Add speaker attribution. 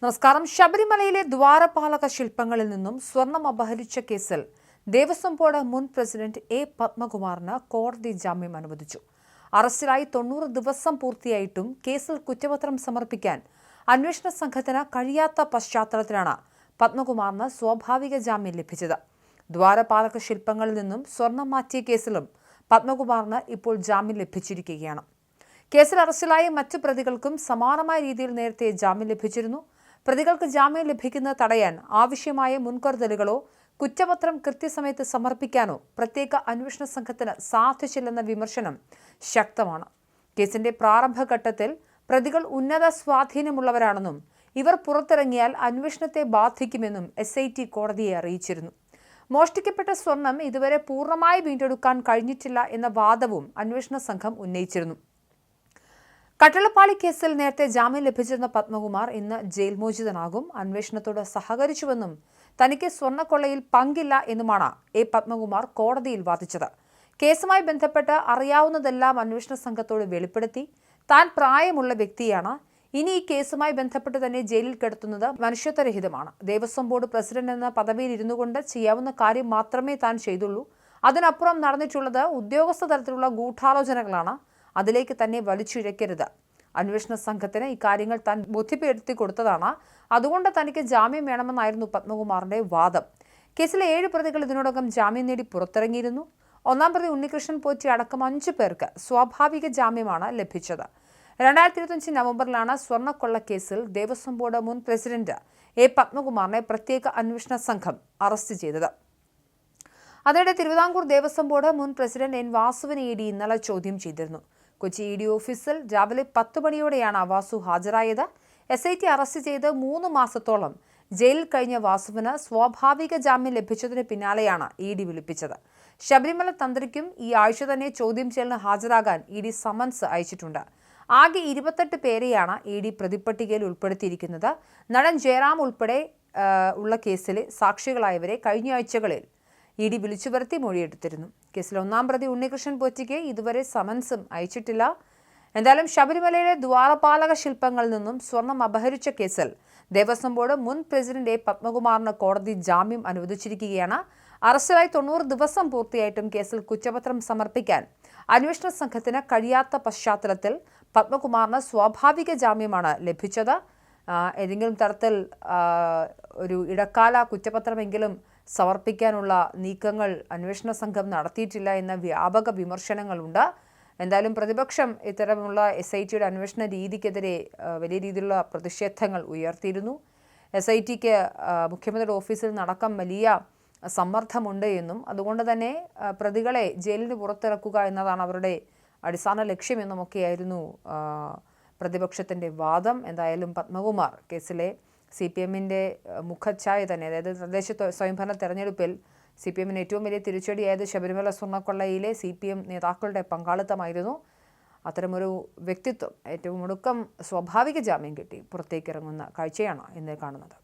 Speaker 1: നമസ്കാരം. ശബരിമലയിലെ ദ്വാരപാലക ശില്പങ്ങളിൽ നിന്നും സ്വർണം അപഹരിച്ച കേസിൽ ദേവസ്വം ബോർഡ് മുൻ പ്രസിഡന്റ് എ പത്മകുമാറിന് കോടതി ജാമ്യം അനുവദിച്ചു. അറസ്റ്റിലായി 90 ദിവസം പൂർത്തിയായിട്ടും കേസിൽ കുറ്റപത്രം സമർപ്പിക്കാൻ അന്വേഷണ സംഘത്തിന് കഴിയാത്ത പശ്ചാത്തലത്തിലാണ് പത്മകുമാറിന് സ്വാഭാവിക ജാമ്യം ലഭിച്ചത്. ദ്വാരപാലക ശില്പങ്ങളിൽ നിന്നും സ്വർണം മാറ്റിയ കേസിലും പത്മകുമാറിന് ഇപ്പോൾ ജാമ്യം ലഭിച്ചിരിക്കുകയാണ്. കേസിൽ അറസ്റ്റിലായ മറ്റു പ്രതികൾക്കും സമാനമായ രീതിയിൽ നേരത്തെ ജാമ്യം ലഭിച്ചിരുന്നു. പ്രതികൾക്ക് ജാമ്യം ലഭിക്കുന്നത് തടയാൻ ആവശ്യമായ മുൻകരുതലുകളോ കുറ്റപത്രം കൃത്യസമയത്ത് സമർപ്പിക്കാനോ പ്രത്യേക അന്വേഷണ സംഘത്തിന് സാധിച്ചില്ലെന്ന വിമർശനം ശക്തമാണ്. കേസിന്റെ പ്രാരംഭഘട്ടത്തിൽ പ്രതികൾ ഉന്നത സ്വാധീനമുള്ളവരാണെന്നും ഇവർ പുറത്തിറങ്ങിയാൽ അന്വേഷണത്തെ ബാധിക്കുമെന്നും SIT കോടതിയെ അറിയിച്ചിരുന്നു. മോഷ്ടിക്കപ്പെട്ട സ്വർണം ഇതുവരെ പൂർണ്ണമായി വീണ്ടെടുക്കാൻ കഴിഞ്ഞിട്ടില്ല എന്ന വാദവും അന്വേഷണ സംഘം ഉന്നയിച്ചിരുന്നു. കട്ടളപ്പാളി കേസിൽ നേരത്തെ ജാമ്യം ലഭിച്ചിരുന്ന പത്മകുമാർ ഇന്ന് ജയിൽ മോചിതനാകും. അന്വേഷണത്തോട് സഹകരിച്ചുവെന്നും തനിക്ക് സ്വർണ്ണക്കൊള്ളയിൽ പങ്കില്ല എന്നുമാണ് എ പത്മകുമാർ കോടതിയിൽ വാദിച്ചത്. കേസുമായി ബന്ധപ്പെട്ട് അറിയാവുന്നതെല്ലാം അന്വേഷണ സംഘത്തോട് വെളിപ്പെടുത്തി. താൻ പ്രായമുള്ള വ്യക്തിയാണ്. ഇനി ഈ കേസുമായി ബന്ധപ്പെട്ട് തന്നെ ജയിലിൽ കിടത്തുന്നത് മനുഷ്യത്വരഹിതമാണ്. ദേവസ്വം ബോർഡ് പ്രസിഡന്റ് എന്ന പദവിയിൽ ഇരുന്നു കൊണ്ട് ചെയ്യാവുന്ന കാര്യം മാത്രമേ താൻ ചെയ്തുള്ളൂ. അതിനപ്പുറം നടന്നിട്ടുള്ളത് ഉദ്യോഗസ്ഥ തലത്തിലുള്ള ഗൂഢാലോചനകളാണ്. അതിലേക്ക് തന്നെ വലിച്ചിഴക്കരുത്. അന്വേഷണ സംഘത്തിന് ഇക്കാര്യങ്ങൾ താൻ ബോധ്യപ്പെടുത്തി കൊടുത്തതാണ്. അതുകൊണ്ട് തനിക്ക് ജാമ്യം വേണമെന്നായിരുന്നു പത്മകുമാറിന്റെ വാദം. കേസിലെ 7 പ്രതികൾ ഇതിനോടകം ജാമ്യം നേടി പുറത്തിറങ്ങിയിരുന്നു. ഒന്നാം പ്രതി ഉണ്ണികൃഷ്ണൻ പോറ്റി അടക്കം 5 പേർക്ക് സ്വാഭാവിക ജാമ്യമാണ് ലഭിച്ചത്. 2025 നവംബറിലാണ് സ്വർണ്ണക്കൊള്ള കേസിൽ ദേവസ്വം ബോർഡ് മുൻ പ്രസിഡന്റ് എ പത്മകുമാറിനെ പ്രത്യേക അന്വേഷണ സംഘം അറസ്റ്റ് ചെയ്തത്. അതിനിടെ തിരുവിതാംകൂർ ദേവസ്വം ബോർഡ് മുൻ പ്രസിഡന്റ് N വാസുവിനെ ED ഇന്നലെ ചോദ്യം ചെയ്തിരുന്നു. കൊച്ചി ED ഓഫീസിൽ രാവിലെ 10 മണിയോടെയാണ് വാസു ഹാജരായത്. SIT അറസ്റ്റ് ചെയ്ത് 3 മാസത്തോളം ജയിലിൽ കഴിഞ്ഞ വാസുവിന് സ്വാഭാവിക ജാമ്യം ലഭിച്ചതിന് പിന്നാലെയാണ് ED വിളിപ്പിച്ചത്. ശബരിമല തന്ത്രിക്കും ഈ ആഴ്ച തന്നെ ചോദ്യം ചെയ്യലിന് ഹാജരാകാൻ ED സമൻസ് അയച്ചിട്ടുണ്ട്. ആകെ 28 പേരെയാണ് ED പ്രതിപ്പട്ടികയിൽ ഉൾപ്പെടുത്തിയിരിക്കുന്നത്. നടൻ ജയറാം ഉൾപ്പെടെ ഉള്ള കേസിലെ സാക്ഷികളായവരെ കഴിഞ്ഞ ആഴ്ചകളിൽ ED വിളിച്ചു വരുത്തി മൊഴിയെടുത്തിരുന്നു. കേസിൽ ഒന്നാം പ്രതി ഉണ്ണികൃഷ്ണൻ പോറ്റിക്ക് ഇതുവരെ സമൻസും അയച്ചിട്ടില്ല. എന്തായാലും ശബരിമലയിലെ ദ്വാരപാലക ശില്പങ്ങളിൽ നിന്നും സ്വർണം അപഹരിച്ച കേസിൽ ദേവസ്വം ബോർഡ് മുൻ പ്രസിഡന്റ് എ പത്മകുമാറിന് കോടതി ജാമ്യം അനുവദിച്ചിരിക്കുകയാണ്. അറസ്റ്റിലായി 90 ദിവസം പൂർത്തിയായിട്ടും കേസിൽ കുറ്റപത്രം സമർപ്പിക്കാൻ അന്വേഷണ സംഘത്തിന് കഴിയാത്ത പശ്ചാത്തലത്തിൽ പത്മകുമാറിന് സ്വാഭാവിക ജാമ്യമാണ് ലഭിച്ചത്. ഏതെങ്കിലും തരത്തിൽ ഒരു ഇടക്കാല കുറ്റപത്രമെങ്കിലും സമർപ്പിക്കാനുള്ള നീക്കങ്ങൾ അന്വേഷണ സംഘം നടത്തിയിട്ടില്ല എന്ന വ്യാപക വിമർശനങ്ങളുണ്ട്. എന്തായാലും പ്രതിപക്ഷം ഇത്തരമുള്ള SITയുടെ അന്വേഷണ രീതിക്കെതിരെ വലിയ രീതിയിലുള്ള പ്രതിഷേധങ്ങൾ ഉയർത്തിയിരുന്നു. SITക്ക് മുഖ്യമന്ത്രിയുടെ ഓഫീസിൽ നടക്കം വലിയ സമ്മർദ്ദമുണ്ട് എന്നും അതുകൊണ്ട് തന്നെ പ്രതികളെ ജയിലിന് പുറത്തിറക്കുക എന്നതാണ് അവരുടെ അടിസ്ഥാന ലക്ഷ്യമെന്നുമൊക്കെയായിരുന്നു പ്രതിപക്ഷത്തിൻ്റെ വാദം. എന്തായാലും പത്മകുമാർ കേസിലെ CPMന്റെ മുഖച്ഛായ തന്നെ, അതായത് തദ്ദേശ സ്വയംഭരണ തെരഞ്ഞെടുപ്പിൽ CPMന് ഏറ്റവും വലിയ തിരിച്ചടിയായത് ശബരിമല സ്വർണ്ണക്കൊള്ളയിലെ CPM നേതാക്കളുടെ പങ്കാളിത്തമായിരുന്നു. അത്തരമൊരു വ്യക്തിത്വം ഏറ്റവും ഒടുക്കം സ്വാഭാവിക ജാമ്യം കിട്ടി പുറത്തേക്കിറങ്ങുന്ന കാഴ്ചയാണ് ഇന്ന് കാണുന്നത്.